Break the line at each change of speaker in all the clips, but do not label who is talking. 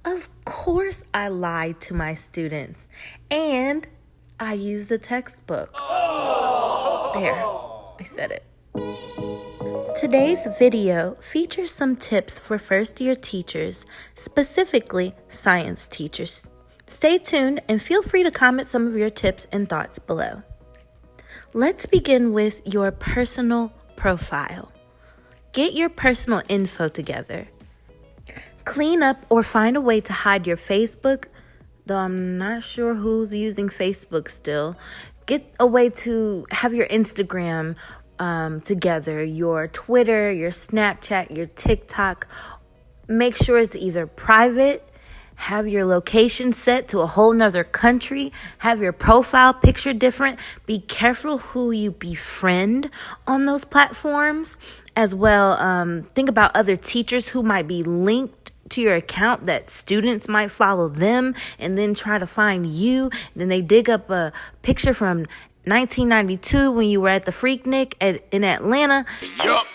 Of course I lied to my students, and I used the textbook. There, I said it. Today's video features some tips for first-year teachers, specifically science teachers. Stay tuned and feel free to comment some of your tips and thoughts below. Let's begin with your personal profile. Get your personal info together. Clean up or find a way to hide your Facebook, though I'm not sure who's using Facebook still. Get a way to have your Instagram together, your Twitter, your Snapchat, your TikTok. Make sure it's either private, have your location set to a whole nother country, have your profile picture different. Be careful who you befriend on those platforms as well. Think about other teachers who might be linked to your account that students might follow them and then try to find you. Then they dig up a picture from 1992 when you were at the Freaknik in Atlanta. Yup.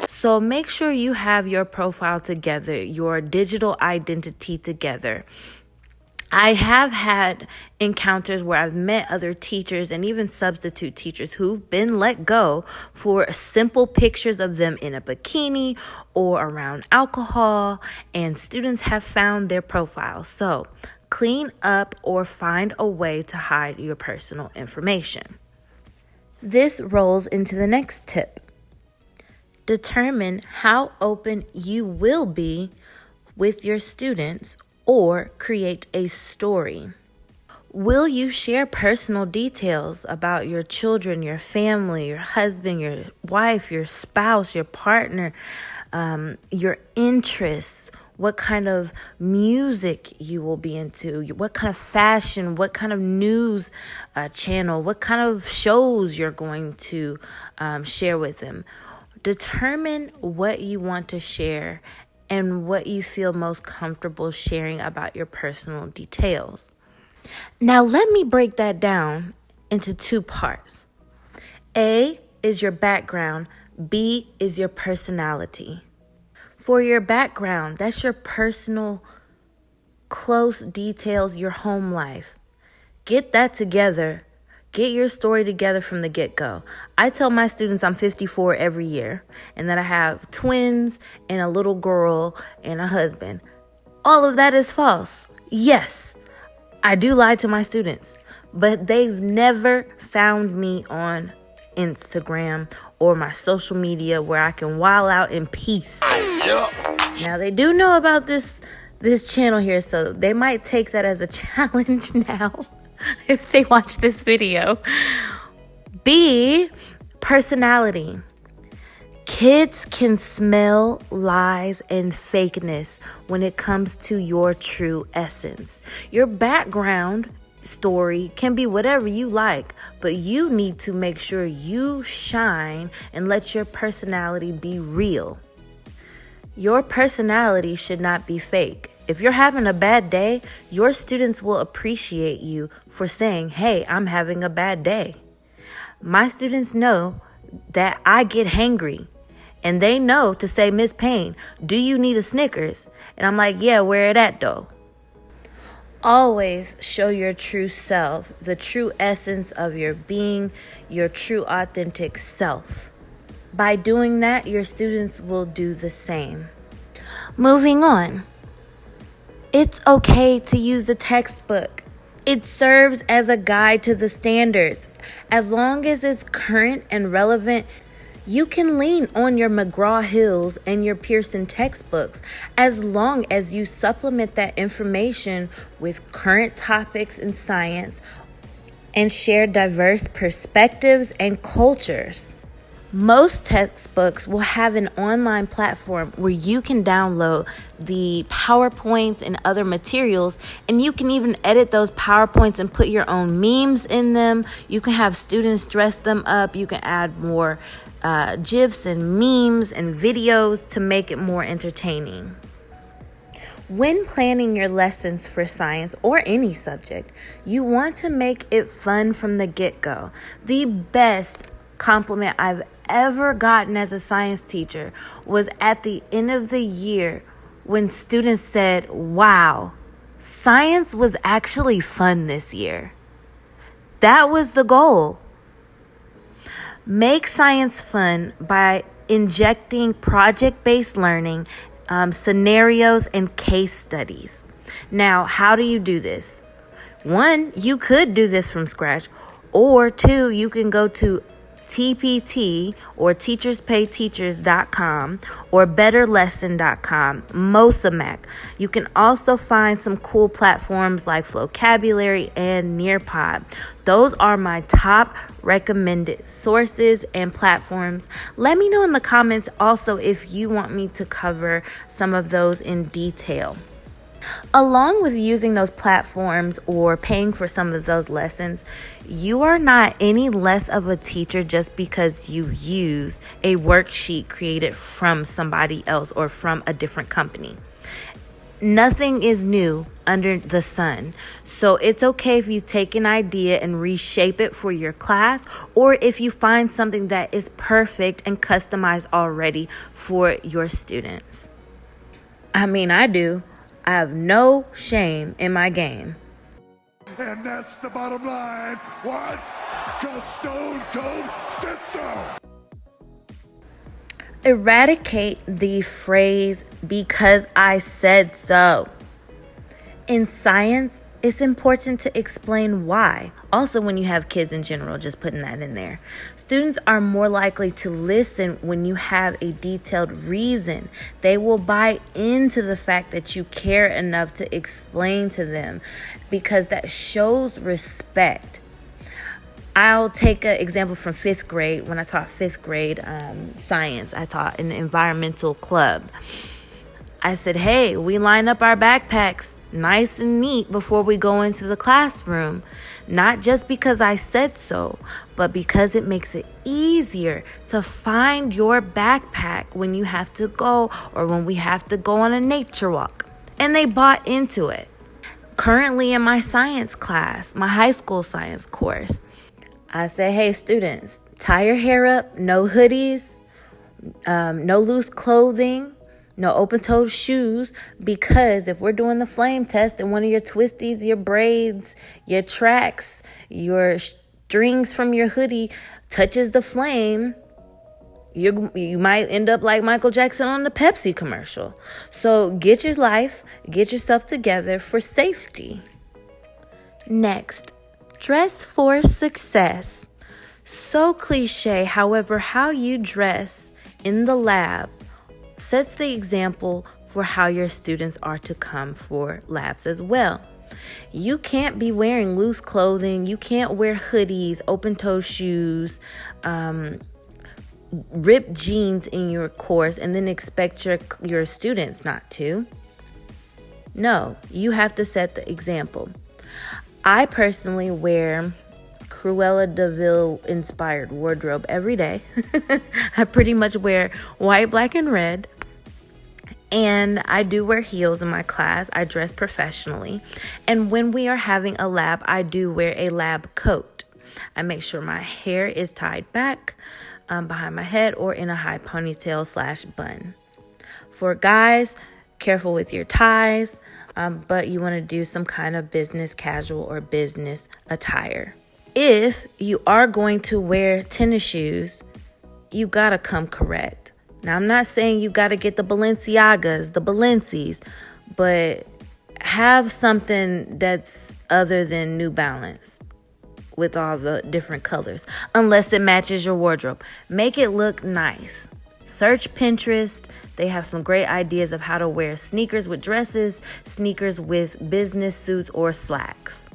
So make sure you have your profile together, your digital identity together. I have had encounters where I've met other teachers and even substitute teachers who've been let go for simple pictures of them in a bikini or around alcohol, and students have found their profiles. So clean up or find a way to hide your personal information. This rolls into the next tip. Determine how open you will be with your students or create a story. Will you share personal details about your children, your family, your husband, your wife, your spouse, your partner, your interests, what kind of music you will be into, what kind of fashion, what kind of news channel, what kind of shows you're going to share with them? Determine what you want to share and what you feel most comfortable sharing about your personal details. Now, let me break that down into two parts. A is your background. B is your personality. For your background, that's your personal, close details, your home life. Get that together. Get your story together from the get-go. I tell my students I'm 54 every year and that I have twins and a little girl and a husband. All of that is false. Yes, I do lie to my students, but they've never found me on Instagram or my social media where I can wild out in peace. Now, they do know about this channel here, so they might take that as a challenge now. If they watch this video. B, personality. Kids can smell lies and fakeness when it comes to your true essence. Your background story can be whatever you like, but you need to make sure you shine and let your personality be real. Your personality should not be fake. If you're having a bad day, your students will appreciate you for saying, hey, I'm having a bad day. My students know that I get hangry, and they know to say, Miss Payne, do you need a Snickers? And I'm like, yeah, where it at though? Always show your true self, the true essence of your being, your true authentic self. By doing that, your students will do the same. Moving on. It's okay to use the textbook. It serves as a guide to the standards. As long as it's current and relevant, you can lean on your McGraw-Hills and your Pearson textbooks as long as you supplement that information with current topics in science and share diverse perspectives and cultures. Most textbooks will have an online platform where you can download the PowerPoints and other materials, and you can even edit those PowerPoints and put your own memes in them. You can have students dress them up. You can add more GIFs and memes and videos to make it more entertaining. When planning your lessons for science or any subject, you want to make it fun from the get-go. The best compliment I've ever gotten as a science teacher was at the end of the year when students said, wow, science was actually fun this year. That was the goal. Make science fun by injecting project-based learning, scenarios, and case studies. Now, how do you do this? One, you could do this from scratch, or two, you can go to TPT or teacherspayteachers.com or betterlesson.com, Mosamac. You can also find some cool platforms like Flocabulary and Nearpod. Those are my top recommended sources and platforms. Let me know in the comments also if you want me to cover some of those in detail. Along with using those platforms or paying for some of those lessons, you are not any less of a teacher just because you use a worksheet created from somebody else or from a different company. Nothing is new under the sun. So it's okay if you take an idea and reshape it for your class, or if you find something that is perfect and customized already for your students. I do. I have no shame in my game.
And that's the bottom line. What? Because Stone Cold said so.
Eradicate the phrase, because I said so. In science, it's important to explain why. Also, when you have kids in general, just putting that in there. Students are more likely to listen when you have a detailed reason. They will buy into the fact that you care enough to explain to them, because that shows respect. I'll take an example from 5th grade. When I taught 5th grade science, I taught in an environmental club. I said, hey, we line up our backpacks nice and neat before we go into the classroom. Not just because I said so, but because it makes it easier to find your backpack when you have to go or when we have to go on a nature walk. And they bought into it. Currently in my science class, my high school science course, I say, hey, students, tie your hair up, no hoodies, no loose clothing, no open-toed shoes, because if we're doing the flame test and one of your twisties, your braids, your tracks, your strings from your hoodie touches the flame, you might end up like Michael Jackson on the Pepsi commercial. So get yourself together for safety. Next, dress for success. So cliche, however, how you dress in the lab sets the example for how your students are to come for labs as well. You can't be wearing loose clothing. You can't wear hoodies, open-toe shoes, ripped jeans in your course and then expect your students not to. No, you have to set the example. I personally wear Cruella de Vil inspired wardrobe every day. I pretty much wear white, black, and red. And I do wear heels in my class. I dress professionally. And when we are having a lab, I do wear a lab coat. I make sure my hair is tied back behind my head or in a high ponytail / bun. For guys, careful with your ties, but you want to do some kind of business casual or business attire. If you are going to wear tennis shoes, you gotta come correct. Now, I'm not saying you gotta get the Balenciagas, the Balencies, but have something that's other than New Balance with all the different colors, unless it matches your wardrobe. Make it look nice. Search Pinterest. They have some great ideas of how to wear sneakers with dresses, sneakers with business suits or slacks.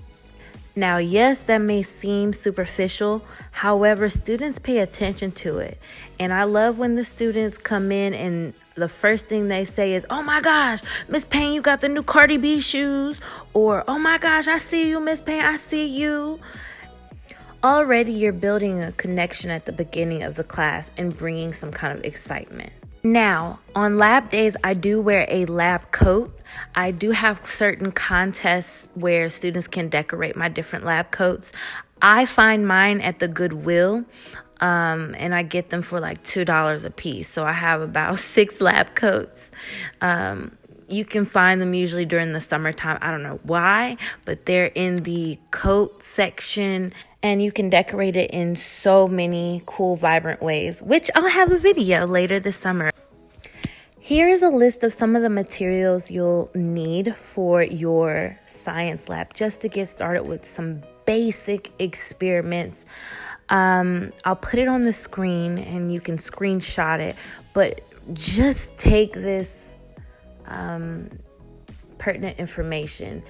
Now, yes, that may seem superficial. However, students pay attention to it. And I love when the students come in and the first thing they say is, oh my gosh, Miss Payne, you got the new Cardi B shoes. Or, oh my gosh, I see you, Miss Payne, I see you. Already you're building a connection at the beginning of the class and bringing some kind of excitement. Now, on lab days, I do wear a lab coat. I do have certain contests where students can decorate my different lab coats. I find mine at the Goodwill, and I get them for like $2 a piece. So I have about 6 lab coats. You can find them usually during the summertime. I don't know why, but they're in the coat section, and you can decorate it in so many cool, vibrant ways, which I'll have a video later this summer. Here's a list of some of the materials you'll need for your science lab just to get started with some basic experiments. I'll put it on the screen and you can screenshot it, but just take this pertinent information.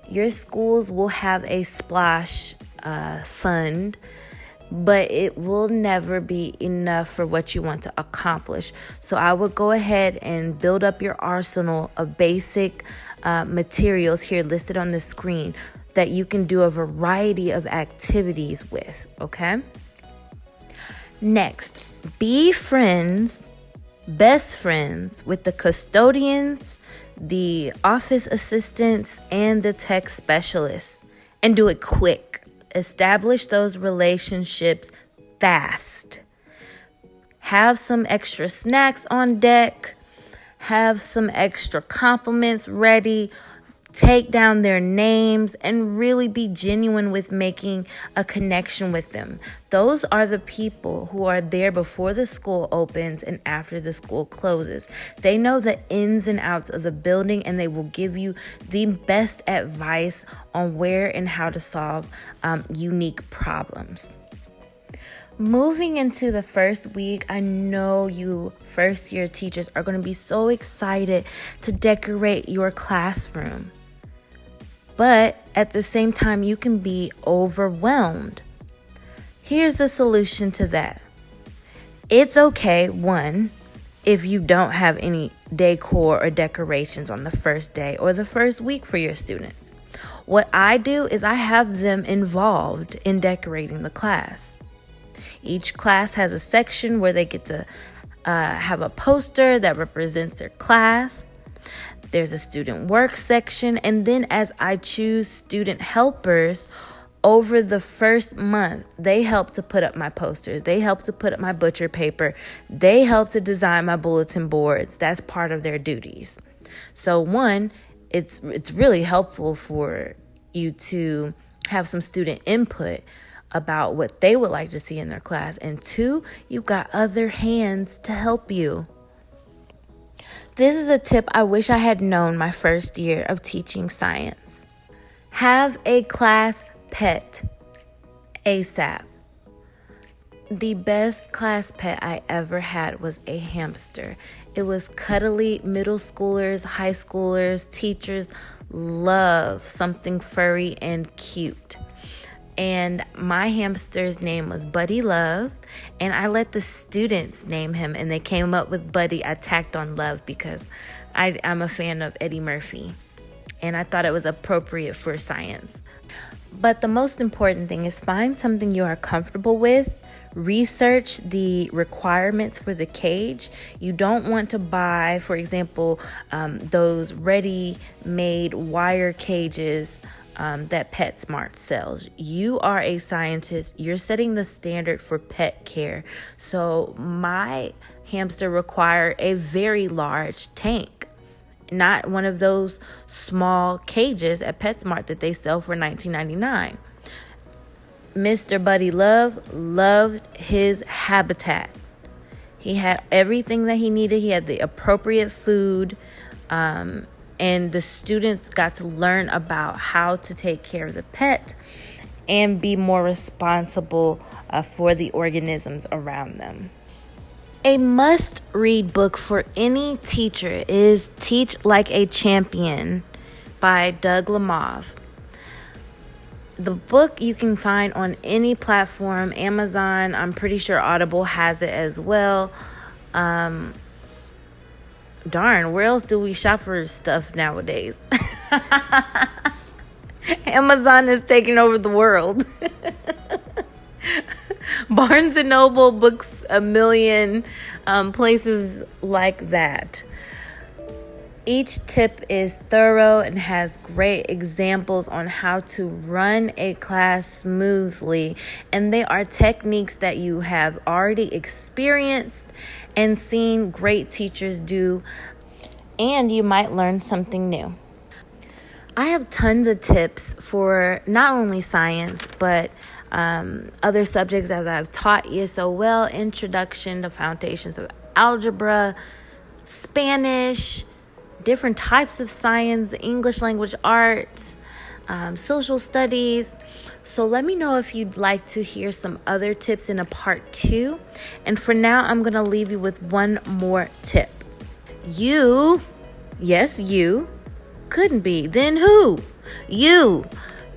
Your schools will have a splash fund, but it will never be enough for what you want to accomplish. So I would go ahead and build up your arsenal of basic materials here listed on the screen that you can do a variety of activities with, okay? Next, be best friends with the custodians, the office assistants, and the tech specialists, and do it quick. Establish those relationships fast. Have some extra snacks on deck. Have some extra compliments ready. Take down their names and really be genuine with making a connection with them. Those are the people who are there before the school opens and after the school closes. They know the ins and outs of the building, and they will give you the best advice on where and how to solve unique problems. Moving into the first week, I know you first year teachers are going to be so excited to decorate your classroom. But at the same time, you can be overwhelmed. Here's the solution to that. It's okay, one, if you don't have any decor or decorations on the first day or the first week for your students. What I do is I have them involved in decorating the class. Each class has a section where they get to have a poster that represents their class. There's a student work section, and then as I choose student helpers over the first month, they help to put up my posters. They help to put up my butcher paper. They help to design my bulletin boards. That's part of their duties. So one, it's really helpful for you to have some student input about what they would like to see in their class. And two, you've got other hands to help you. This is a tip I wish I had known my first year of teaching science. Have a class pet ASAP. The best class pet I ever had was a hamster. It was cuddly. Middle schoolers, high schoolers, teachers love something furry and cute. And my hamster's name was Buddy Love, and I let the students name him, and they came up with Buddy. I tacked on Love because I'm a fan of Eddie Murphy, and I thought it was appropriate for science. But the most important thing is find something you are comfortable with. Research the requirements for the cage. You don't want to buy, for example, those ready-made wire cages that PetSmart sells. You are a scientist. You're setting the standard for pet care. So my hamster required a very large tank, not one of those small cages at PetSmart that they sell for $19.99. Mr. Buddy Love loved his habitat. He had everything that he needed. He had the appropriate food, and the students got to learn about how to take care of the pet and be more responsible for the organisms around them. A must-read book for any teacher is Teach Like a Champion by Doug Lemov. The book you can find on any platform, Amazon, I'm pretty sure Audible has it as well. Darn, where else do we shop for stuff nowadays? Amazon is taking over the world. Barnes & Noble, Books A Million, places like that. Each tip is thorough and has great examples on how to run a class smoothly. And they are techniques that you have already experienced and seen great teachers do and you might learn something new. I have tons of tips for not only science, but other subjects as I've taught ESOL, Introduction to Foundations of Algebra, Spanish, different types of science, English language arts, social studies. So let me know if you'd like to hear some other tips in a part 2. And for now, I'm going to leave you with one more tip. You, yes, you, couldn't be. Then who? You.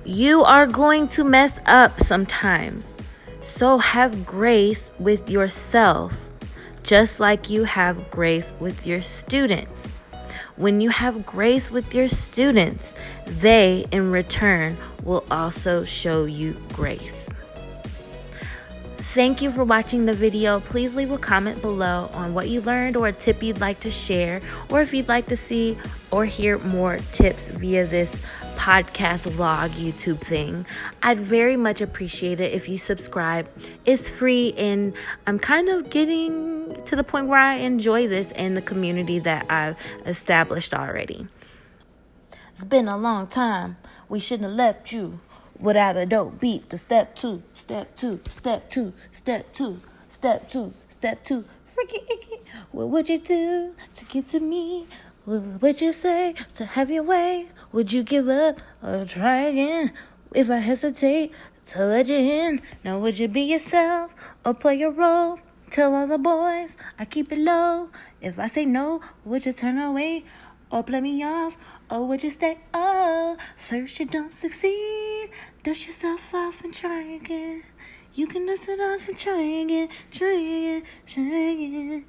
You are going to mess up sometimes. So have grace with yourself, just like you have grace with your students. When you have grace with your students, they in return will also show you grace. Thank you for watching the video. Please leave a comment below on what you learned or a tip you'd like to share, or if you'd like to see or hear more tips via this podcast vlog YouTube thing. I'd very much appreciate it if you subscribe. It's free, and I'm kind of getting to the point where I enjoy this and the community that I've established already. It's been a long time. We shouldn't have left you without a dope beat to step 2, step 2, step 2, step 2, step 2, step 2. What would you do to get to me? What would you say to have your way? Would you give up or try again? If I hesitate to let you in, now would you be yourself or play your role? Tell all the boys I keep it low. If I say no, would you turn away or play me off? Or would you stay? Oh, first you don't succeed. Dust yourself off and try again. You can dust it off and try again, try again, try again.